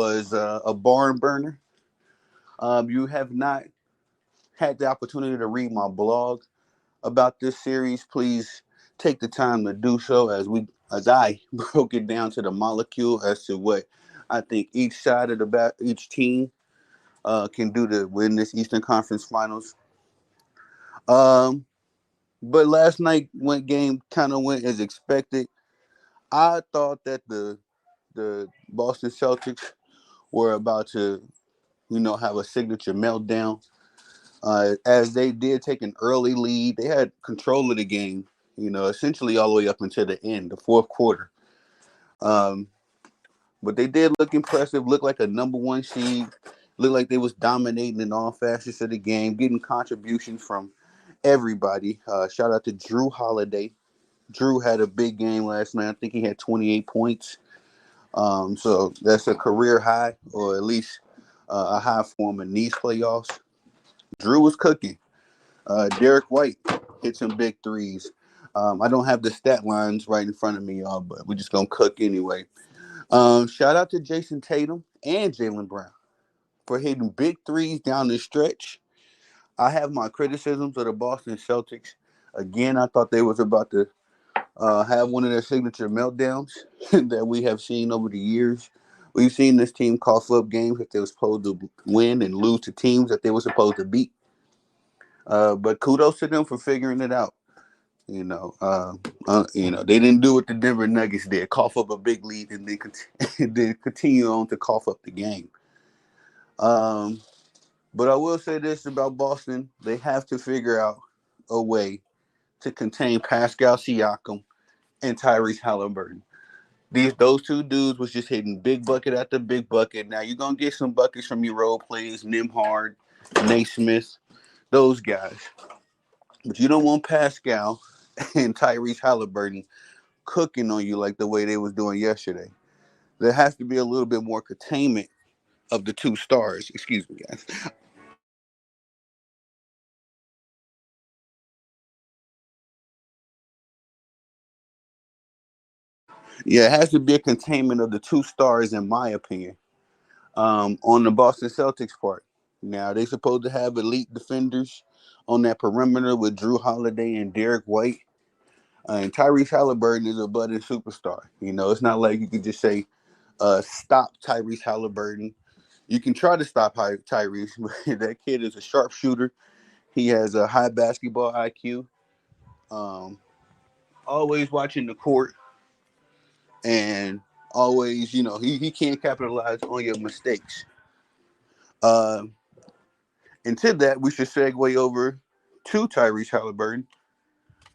was a barn burner. You have not had the opportunity to read my blog about this series, please take the time to do so as I broke it down to the molecule as to what I think each side of each team can do to win this Eastern Conference Finals. Um, but last night game kind of went as expected. I thought that the Boston Celtics were about to have a signature meltdown. As they did take an early lead, they had control of the game, essentially all the way up until the end, the fourth quarter. Um, but they did look impressive, look like a number one seed, looked like they was dominating in all facets of the game, getting contributions from everybody. Shout out to Drew Holiday. Drew had a big game last night. I think he had 28 points. So that's a career high, or at least a high for him in these playoffs. Drew was cooking. Derek White hit some big threes. I don't have the stat lines right in front of me, y'all, but we're just gonna cook anyway. Shout out to Jason Tatum and Jaylen Brown for hitting big threes down the stretch. I have my criticisms of the Boston Celtics. Again, I thought they was about to have one of their signature meltdowns that we have seen over the years. We've seen this team cough up games that they were supposed to win and lose to teams that they were supposed to beat. But kudos to them for figuring it out. They didn't do what the Denver Nuggets did, cough up a big lead and then then continue on to cough up the game. Um, but I will say this about Boston: they have to figure out a way to contain Pascal Siakam and Tyrese Halliburton. Those two dudes was just hitting big bucket after big bucket. Now you're gonna get some buckets from your role players, Nimhard, Naismith, those guys. But you don't want Pascal and Tyrese Halliburton cooking on you like the way they was doing yesterday. There has to be a little bit more containment of the two stars. Excuse me, guys. Yeah, it has to be a containment of the two stars, in my opinion. On the Boston Celtics part. Now they supposed to have elite defenders on that perimeter with Drew Holiday and Derek White. And Tyrese Halliburton is a budding superstar. It's not like you can just say, stop Tyrese Halliburton. You can try to stop Tyrese, but that kid is a sharpshooter. He has a high basketball IQ. Um, Always watching the court, and always, he can't capitalize on your mistakes. Uh, and to that, we should segue over to Tyrese Halliburton,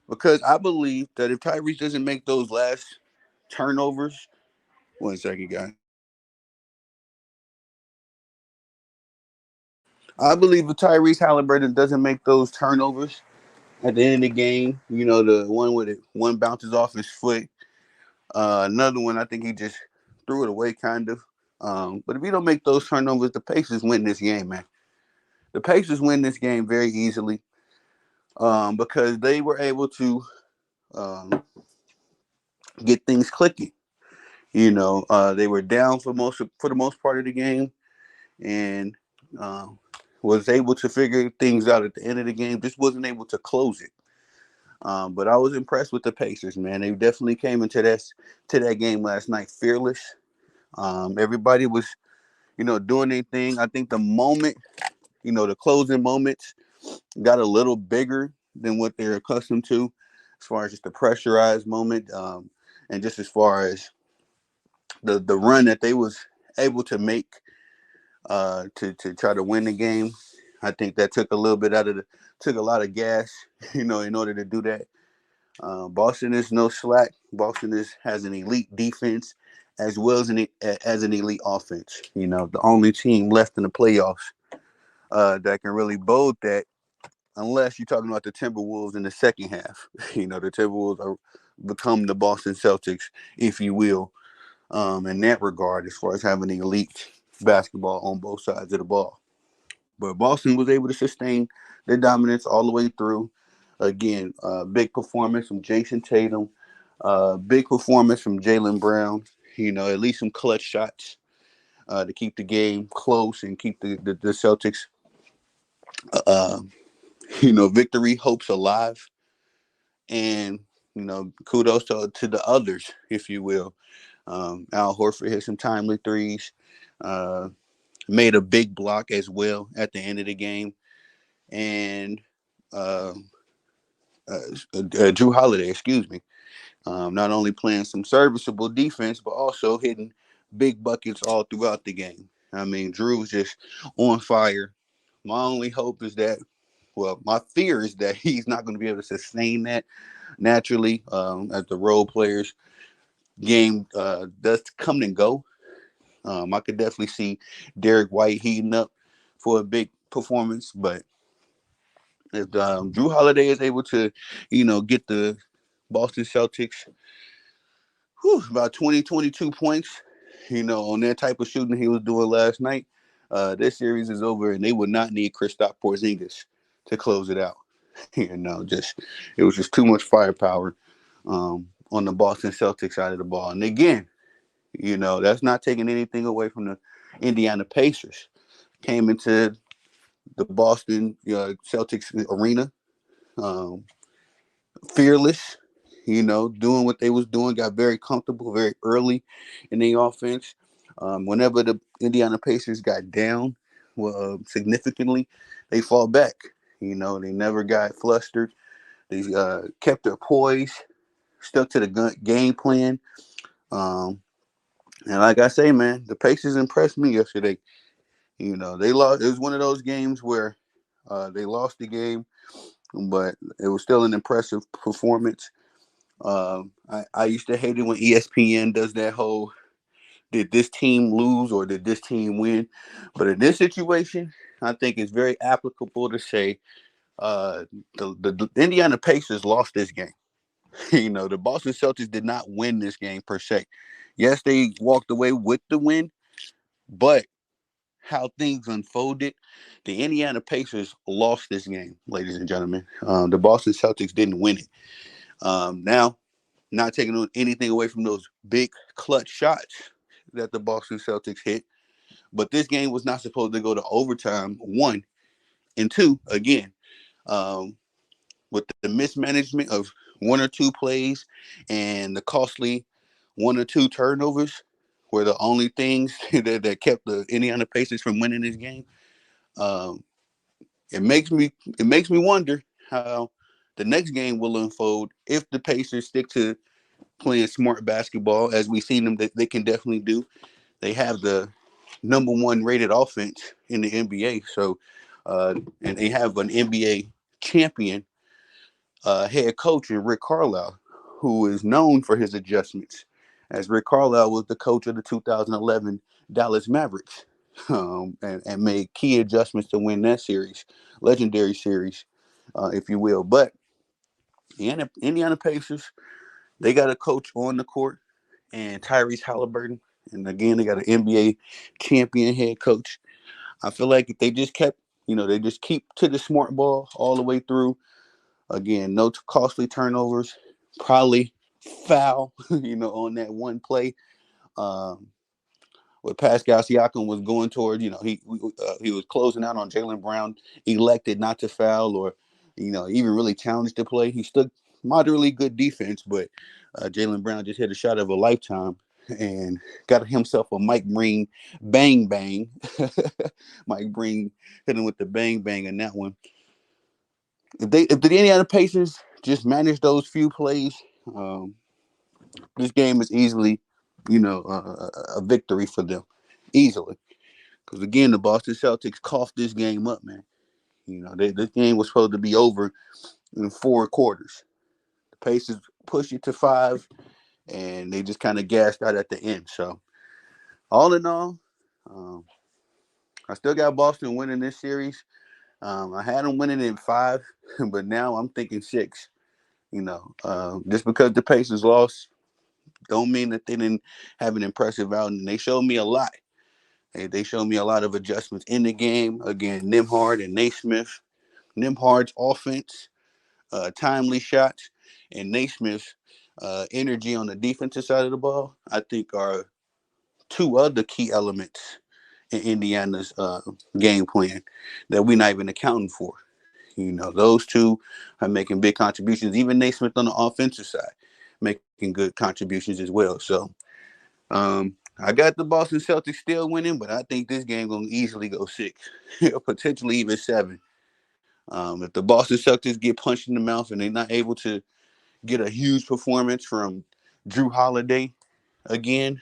because I believe that if Tyrese doesn't make those last turnovers, one second, guys. I believe if Tyrese Halliburton doesn't make those turnovers at the end of the game, the one with it, one bounces off his foot, another one, I think he just threw it away, kind of. But if you don't make those turnovers, the Pacers win this game, man. The Pacers win this game very easily, because they were able to um, get things clicking. They were down for the most part of the game, and uh, was able to figure things out at the end of the game. Just wasn't able to close it. But I was impressed with the Pacers, man. They definitely came into that game last night fearless. Everybody was, doing their thing. I think the moment, the closing moments got a little bigger than what they're accustomed to, as far as just the pressurized moment, and just as far as the run that they was able to make to try to win the game. I think that took a little bit took a lot of gas, in order to do that. Boston is no slack. Has an elite defense as well as an elite offense. The only team left in the playoffs that can really bold that, unless you're talking about the Timberwolves in the second half. The Timberwolves are become the Boston Celtics, if you will, in that regard, as far as having elite basketball on both sides of the ball. But Boston was able to sustain their dominance all the way through. Again, big performance from Jason Tatum, big performance from Jaylen Brown. At least some clutch shots. to keep the game close and keep the Celtics, uh, victory hopes alive. And kudos to the others, if you will. Al Horford hit some timely threes, uh, made a big block as well at the end of the game, and uh, Drew Holiday, excuse me, not only playing some serviceable defense, but also hitting big buckets all throughout the game. I mean, Drew's just on fire. My only hope is that, well, my fear is that he's not going to be able to sustain that naturally, as the role players game does come and go. I could definitely see Derek White heating up for a big performance, but if Drew Holiday is able to, get the Boston Celtics about 20, 22 points, on that type of shooting he was doing last night, this series is over, and they would not need Kristaps Porzingis to close it out. Just it was just too much firepower on the Boston Celtics side of the ball. And again, that's not taking anything away from the Indiana Pacers. Came into the Boston Celtics arena, um, fearless, doing what they was doing, got very comfortable very early in the offense. Whenever the Indiana Pacers got down significantly, they fall back. They never got flustered. They kept their poise, stuck to the game plan. Um, and like I say, man, the Pacers impressed me yesterday. They lost. It was one of those games where they lost the game, but it was still an impressive performance. I used to hate it when ESPN does that whole "did this team lose or did this team win?" But in this situation, I think it's very applicable to say the Indiana Pacers lost this game. The Boston Celtics did not win this game per se. Yes, they walked away with the win, but how things unfolded, the Indiana Pacers lost this game, ladies and gentlemen. The Boston Celtics didn't win it. Now, not taking anything away from those big clutch shots that the Boston Celtics hit, but this game was not supposed to go to overtime. One and two, again, um, with the mismanagement of one or two plays and the costly one or two turnovers were the only things that kept the Indiana Pacers from winning this game. Um, it makes me wonder how the next game will unfold if the Pacers stick to playing smart basketball, as we've seen them that they can definitely do. They have the number one rated offense in the NBA, so and they have an NBA champion head coach in Rick Carlisle, who is known for his adjustments, as Rick Carlisle was the coach of the 2011 Dallas Mavericks, and made key adjustments to win that series, legendary series, if you will. But the Indiana Pacers, they got a coach on the court, and Tyrese Halliburton, and again they got an NBA champion head coach. I feel like if they just kept, they just keep to the smart ball all the way through. Again, no costly turnovers, probably foul, on that one play. Um, where Pascal Siakam was going toward, he was closing out on Jaylen Brown, elected not to foul or, even really challenged the play. He stood moderately good defense, but Jaylen Brown just hit a shot of a lifetime and got himself a Mike Breen bang bang. Mike Breen hit him with the bang bang in that one. If the Indiana Pacers just manage those few plays, um, this game is easily, a victory for them, easily. Because again, the Boston Celtics coughed this game up, man. This game was supposed to be over in four quarters. The Pacers pushed it to five, and they just kind of gassed out at the end. So, all in all, um, I still got Boston winning this series. I had them winning in five, but now I'm thinking six. Just because the Pacers lost, don't mean that they didn't have an impressive outing. They showed me a lot. They showed me a lot of adjustments in the game. Again, Nimhard and Naismith. Nimhard's offense, timely shots, and Naismith's energy on the defensive side of the ball, I think are two other key elements in Indiana's game plan that we're not even accounting for. Those two are making big contributions. Even Naismith on the offensive side making good contributions as well. So I got the Boston Celtics still winning, but I think this game gonna easily go 6, potentially even 7. If the Boston Celtics get punched in the mouth and they're not able to get a huge performance from Drew Holiday again,